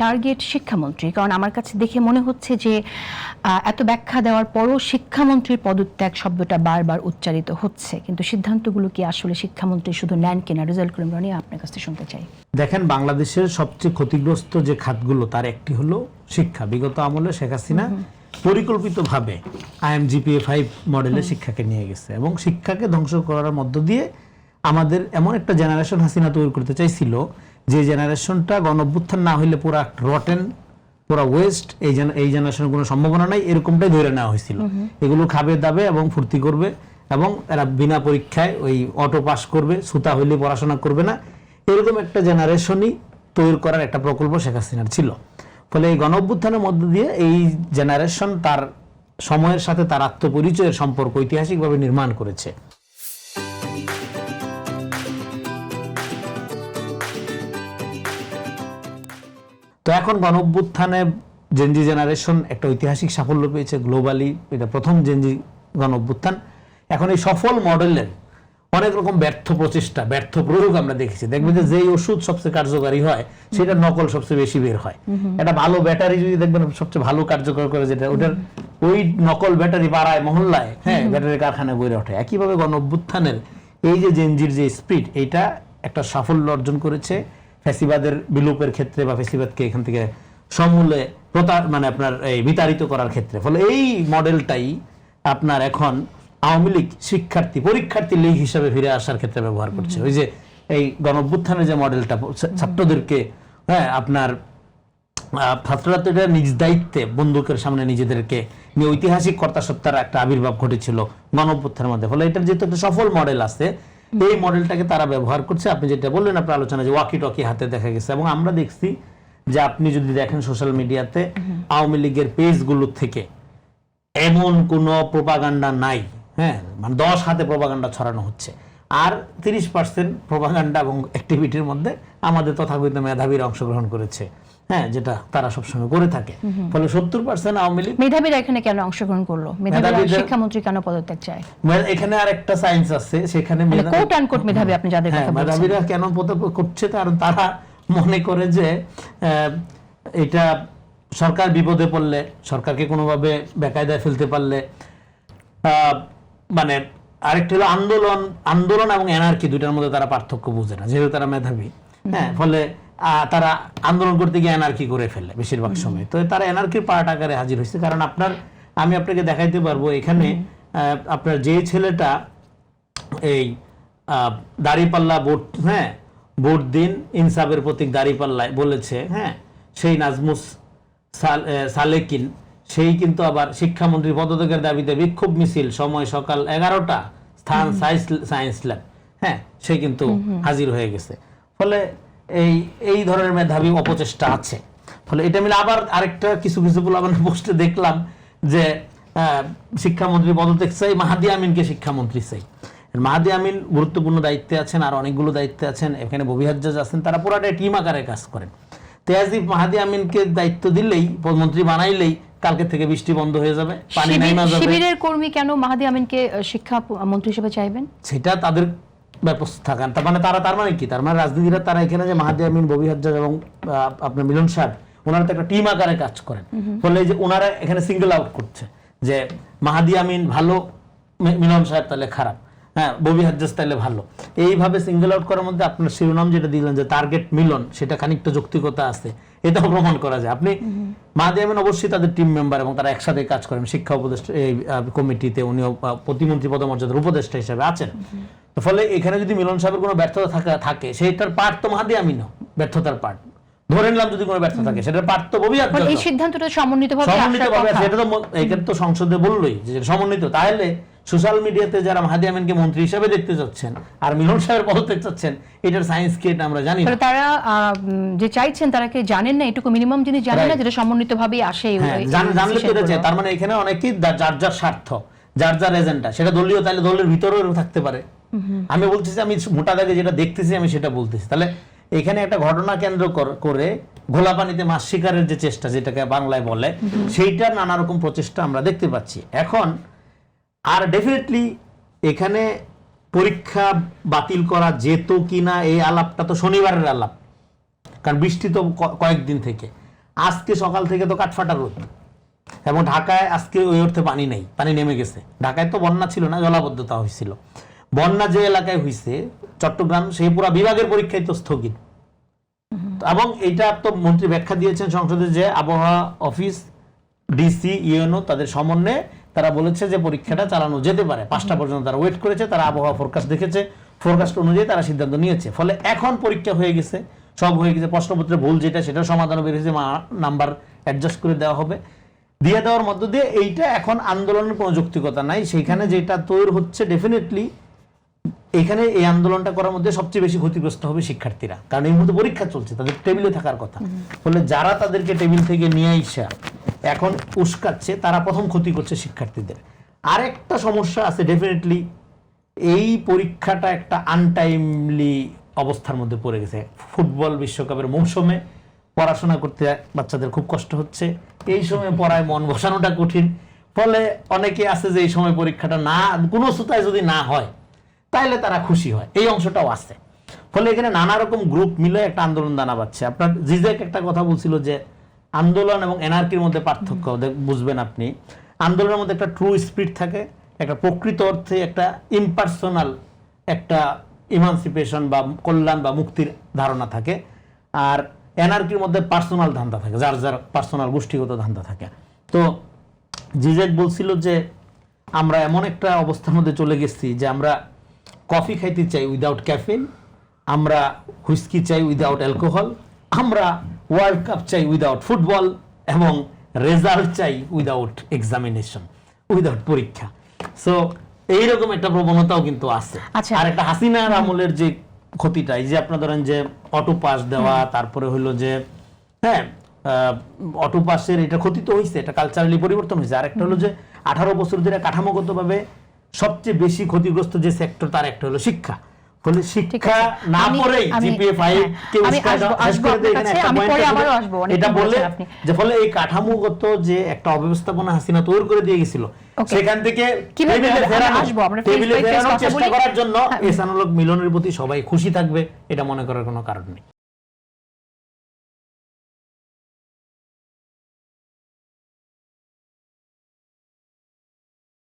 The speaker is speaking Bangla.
টার্গেট শিক্ষামন্ত্রী? কারণ আমার কাছে দেখে মনে হচ্ছে যে এত ব্যাখ্যা দেওয়ার পরও শিক্ষামন্ত্রীর পদত্যাগ শব্দটা বারবার উচ্চারিত হচ্ছে, কিন্তু সিদ্ধান্তগুলো কি আসলে শিক্ষামন্ত্রী শুধু নেন কিনা? রেজাল্ট করিম নিয়ে আপনার কাছে শুনতে চাই। দেখেন, বাংলাদেশের সবচেয়ে ক্ষতিগ্রস্ত যে খাতগুলো তার একটি হলো শিক্ষা। বিগত আমলে শেখ হাসিনা পরিকল্পিতভাবে IMGPA5 মডেলে শিক্ষাকে নিয়ে গেছে এবং শিক্ষাকে ধ্বংস করার মধ্য দিয়ে আমাদের এমন একটা জেনারেশন হাসিনা তৈরি করতে চাইছিল যে জেনারেশনটা গণঅভ্যুত্থান না হইলে পুরো রটেন, পুরো ওয়েস্ট, এই জেনারেশনের কোনো সম্ভাবনা নাই, এরকমটাই ধরে নেওয়া হয়েছিল। এগুলো খাবে দাবে এবং ফুর্তি করবে এবং এরা বিনা পরীক্ষায় ওই অটো পাস করবে, সুতা হইলে পড়াশোনা করবে না, এরকম একটা জেনারেশনই তৈরি করার একটা প্রকল্প শেখ হাসিনার ছিল। ফলে এই গণঅভ্যুত্থানের মধ্য দিয়ে এই জেনারেশন তার সময়ের সাথে তার আত্মপরিচয়ের সম্পর্ক ঐতিহাসিকভাবে নির্মাণ করেছে। তো এখন গণঅভ্যুত্থানে জেনজি জেনারেশন একটা ঐতিহাসিক সাফল্য পেয়েছে গ্লোবালি, এটা প্রথম জেনজি গণঅভ্যুত্থান। এখন এই সফল মডেলের অনেক রকম ব্যর্থ প্রচেষ্টা, ব্যর্থ প্রয়োগ আমরা দেখেছি। দেখবেন যে যেই ওষুধ সবচেয়ে কার্যকারী হয় সেটা নকল সবচেয়ে বেশি বের হয়। একটা ভালো ব্যাটারি যদি দেখবেন সবচেয়ে ভালো কার্যকর করে যেটা, ওটার ওই নকল ব্যাটারি পাড়ায় মহল্লায়, হ্যাঁ, ব্যাটারি কারখানায় গড়ে ওঠে। একইভাবে গণঅভ্যুত্থানের এই যে জেনজির যে স্পিড, এইটা একটা সাফল্য অর্জন করেছে ফ্যাসিবাদের বিলোপের ক্ষেত্রে বা ফ্যাসিবাদকে এখান থেকে সমূলে মানে আপনার এই বিতাড়িত করার ক্ষেত্রে। ফলে এই মডেলটাই আপনার এখন আওয়ামী লীগ শিক্ষার্থী পরীক্ষার্থী লীগ হিসাবে ফিরে আসার ক্ষেত্রে ব্যবহার করছে। ওই যে এই গণঅভ্যুত্থানের যে মডেলটা, ছাত্রদেরকে, হ্যাঁ, আপনার ছাত্ররা তো এটা নিজ দায়িত্বে বন্দুকের সামনে নিজেদেরকে নিয়ে ঐতিহাসিক কর্তাসত্তার একটা আবির্ভাব ঘটেছিল গণঅভ্যুত্থানের মধ্যে। ফলে এটার যেহেতু একটা সফল মডেল আছে, এই মডেলটাকে তারা ব্যবহার করছে। আপনি যেটা বললেন আপনার আলোচনা, যে ওয়াকি টকি হাতে দেখা গেছে, এবং আমরা দেখছি যে আপনি যদি দেখেন সোশ্যাল মিডিয়াতে আওয়ামী লীগের পেজগুলো থেকে এমন কোনো প্রোপাগান্ডা নাই, হ্যাঁ, মানে 10 হাতে প্রোপাগান্ডা ছড়ানো হচ্ছে, আর 30% প্রোপাগান্ডা এবং অ্যাক্টিভিটির মধ্যে আমাদের তথাকথিত মেধাবীরা অংশগ্রহণ করেছে, হ্যাঁ, যেটা তারা সবসময় করে থাকে। ফলে 70% আওয়ামী লীগ। মেধাবীরা এখানে কেন অংশগ্রহণ করলো? মেধাবীরা শিক্ষামন্ত্রী কেন পদত্যাগ চায়? এখানে আরেকটা সায়েন্স আছে, সেখানে কোট আনকোট মেধাবী আপনি যাদের কথা বলছেন, মেধাবীরা কেন পদত্যাগ করছে, কারণ তারা মনে করে যে এটা সরকার বিপদে পড়লে, সরকারকে কোনোভাবে বেকায়দায় ফেলতে পারলে, মানে আরেকটা হলো আন্দোলন এবং এনার্কি, দুইটার মধ্যে তারা পার্থক্য বুঝে না, যেহেতু তারা মেধাবী, হ্যাঁ। ফলে তারা আন্দোলন করতে গিয়ে এনার্কি করে ফেলে বেশিরভাগ সময়। তো তারা এনার্কির পার্ট আকারে হাজির হয়েছে। কারণ আমি আপনাকে দেখাইতে পারবো এখানে আপনার যে ছেলেটা এই দাড়িপাল্লা ভোট, হ্যাঁ, ভোট দিন ইনসাফের প্রতীক দাড়িপাল্লায় বলেছে, হ্যাঁ, সেই নাজমুস সালেকিন, সেই কিন্তু আবার শিক্ষামন্ত্রী পদত্যাগের দাবিতে বিক্ষোভ মিছিল, সময় সকাল 11টা, স্থান সায়েন্স ল্যাব, হ্যাঁ, সে কিন্তু হাজির হয়ে গেছে। ফলে এই ধরনের মেধাবী অপচেষ্টা আছে। ফলে এটা মিলে আবার আরেকটা কিছু পোস্টে দেখলাম যে শিক্ষামন্ত্রী পদত্যাগ চাই, মাহাদি আমিনকে শিক্ষামন্ত্রী চাই। মাহাদি আমিন গুরুত্বপূর্ণ দায়িত্বে আছেন, আর অনেকগুলো দায়িত্বে আছেন, এখানে ববি হাজ্জাজ আছেন, তারা পুরাটাই টিম আকারে কাজ করেন। তেয়াজিব মাহাদি আমিনকে দায়িত্ব দিলেই, মন্ত্রী বানাইলেই কালকে থেকে বৃষ্টি বন্ধ হয়ে যাবে, পানি নাইমা যাবে। শিবিরের কর্মী কেন মাহাদি আমিনকে শিক্ষা মন্ত্রী হিসেবে চাইবেন? সেটা তাদের ব্যবস্থা। তার মানে কি, তার মানে রাজনীতিরা তারা এখানে যে মাহাদি আমিন, ববি হাজ্জাজ এবং আপনার মিলন সাহেব, ওনারা তো একটা টিম আকারে কাজ করেন। ফলে যে ওনারা এখানে সিঙ্গেল আউট করছে যে মাহাদি আমিন ভালো, মিলন সাহেব তাহলে খারাপ, হ্যাঁ, ববি হাজ্জাজ তাহলে ভালো। এইভাবে সিঙ্গেল আউট করার মধ্যে আপনার শিরোনাম যেটা দিলেন যে টার্গেট মিলন, সেটা খানিকটা যৌক্তিকতা আছে, এটাও প্রমাণ করা যায়। আপনি মাহাদি আমিন অবশ্যই তাদের টিম মেম্বার এবং তারা একসাথে কাজ করেন শিক্ষা উপদেষ্টা এই কমিটিতে, উনিও প্রতিমন্ত্রী পদমর্যাদার উপদেষ্টা হিসেবে আছেন। ফলে এখানে যদি মিলন সাহেবের কোনো ব্যর্থতা থাকে, সেইটার পার্ট তো মাহাদি আমিনও, ব্যর্থতার পার্ট ধরে নিলাম যদি কোনো ব্যর্থ থাকে, সেটার পার্ট তো ববি হাজ্জাজ। এই সিদ্ধান্তটা সমন্বিতভাবে সেটা তো এখানে তো সংসদে বললোই যে সমন্বিত। তাহলে সোশ্যাল মিডিয়াতে যারা মাহাদি আমিনকে মন্ত্রী হিসেবে দেখতে চাচ্ছেন আর মিলন সাহেবের পদত্যাগ চাচ্ছেন, এটার সায়েন্স কি এটা আমরা জানি না। তারা যে চাইছেন তারা কি জানেন না? এটুকু মিনিমাম জিনিস জানেন না, যেটা সমন্বিতভাবে আসে। জানলে তো এটা চায়, তার মানে এখানে অনেকেই যার যার স্বার্থ, যার যার এজেন্ডা, সেটা দলীয়, তাহলে দলের ভিতরেও থাকতে পারে। আমি বলতেছি, আমি মোটা দাগে যেটা দেখতেছি আমি সেটা বলতেছি। তাহলে এখানে একটা ঘটনা কেন্দ্র করে ঘোলা পানিতে মাছ শিকারের যে চেষ্টা, যেটাকে বাংলায় বলে, সেইটা নানা রকম প্রচেষ্টা আমরা দেখতে পাচ্ছি এখন। আর ডেফিনেটলি এখানে পরীক্ষা বাতিল করা যেত কিনা, এই আলাপটা তো শনিবারের আলাপ, কারণ বৃষ্টি তো কয়েকদিন থেকে। আজকে সকাল থেকে তো কাঠফাটা রোদ, এবং ঢাকায় আজকে ওই অর্থে পানি নেই, পানি নেমে গেছে। ঢাকায় তো বন্যা ছিল না, জলাবদ্ধতা হয়েছিল। বন্যা যে এলাকায় হয়েছে চট্টগ্রাম, সেই পুরা বিভাগের পরীক্ষাই তো স্থগিত। এবং এটা তো মন্ত্রী ব্যাখ্যা দিয়েছেন সংসদে যে আবহাওয়া অফিস, ডিসি, ইউএনও তাদের সমন্বয়ে তারা বলেছে যে পরীক্ষাটা চালানো যেতে পারে। 5টা পর্যন্ত তারা ওয়েট করেছে, তারা আবহাওয়া ফোরকাস্ট দেখেছে, ফোরকাস্ট অনুযায়ী তারা সিদ্ধান্ত নিয়েছে। ফলে এখন পরীক্ষা হয়ে গেছে, সব হয়ে গেছে, প্রশ্নপত্রে ভুল যেটা সেটার সমাধানও বেরিয়েছে, নাম্বার অ্যাডজাস্ট করে দেওয়া হবে। দিয়ে দেওয়ার মধ্য দিয়ে এইটা এখন আন্দোলনের কোনো যৌক্তিকতা নাই। সেইখানে যেটা তৈরি হচ্ছে ডেফিনেটলি এখানে এই আন্দোলনটা করার মধ্যে সবচেয়ে বেশি ক্ষতিগ্রস্ত হবে শিক্ষার্থীরা, কারণ এই মুহূর্তে পরীক্ষা চলছে, তাদের টেবিলে থাকার কথা। ফলে যারা তাদেরকে টেবিল থেকে নিয়ে আইসা এখন উস্কাচ্ছে, তারা প্রথম ক্ষতি করছে শিক্ষার্থীদের। আরেকটা সমস্যা আছে ডেফিনেটলি, এই পরীক্ষাটা একটা আনটাইমলি অবস্থার মধ্যে পড়ে গেছে। ফুটবল বিশ্বকাপের মৌসুমে পড়াশোনা করতে বাচ্চাদের খুব কষ্ট হচ্ছে, এই সময় পড়ায় মন বসানোটা কঠিন। ফলে অনেকে আছে যে এই সময় পরীক্ষাটা না, কোনো সুতায় যদি না হয় তাইলে তারা খুশি হয়, এই অংশটাও আছে। ফলে এখানে নানা রকম গ্রুপ মিলে একটা আন্দোলন দানা বাঁধছে। আপনার জিজেক একটা কথা বলছিল যে আন্দোলন এবং এনআরকির মধ্যে পার্থক্য বুঝবেন আপনি। আন্দোলনের মধ্যে একটা ট্রু স্পিরিট থাকে, একটা প্রকৃত অর্থে একটা ইমপার্সোনাল একটা ইমানসিপেশন বা কল্যাণ বা মুক্তির ধারণা থাকে। আর এনআরকির মধ্যে পার্সোনাল ধান্দা থাকে, যার যার পার্সোনাল গোষ্ঠীগত ধান্দা থাকে। তো জিজেক বলছিল যে আমরা এমন একটা অবস্থার মধ্যে চলে গেছি যে আমরা কফি খাইতে চাই উইদাউট ক্যাফিন, আমরা হুইস্কি চাই উইদাউট অ্যালকোহল, আমরা ওয়ার্ল্ড কাপ চাই উইদাউট ফুটবল, এবং রেজাল্ট চাই উইদাউট এক্সামিনেশন, উইদাউট পরীক্ষা। সো এইরকম একটা প্রবণতাও কিন্তু আছে। আর একটা হাসিনার আমলের যে ক্ষতিটা, এই যে আপনার ধরেন যে অটো পাস দেওয়া, তারপরে হলো যে হ্যাঁ অটো পাসের এটা ক্ষতি তো হয়েছে, এটা কালচারালি পরিবর্তন হয়েছে। আর একটা হলো যে 18 বছর ধরে কাঠামোগতভাবে সবচেয়ে বেশি ক্ষতিগ্রস্ত যে সেক্টর, তার একটা হলো শিক্ষা। ফলে শিক্ষা না পড়েই জিপিএ 5 কে শেষ করে দেয়। এখানে একটা পয়েন্ট এটা বলে যে ফলে এই কাঠামোগত যে একটা অব্যবস্থাপনা হাসিনা তৈরি করে দিয়ে গেছিল, সেখান থেকে টেবিলে ফেরানোর চেষ্টা করার জন্য এসানুলক মিলনের প্রতি সবাই খুশি থাকবে, এটা মনে করার কোনো কারণ নেই।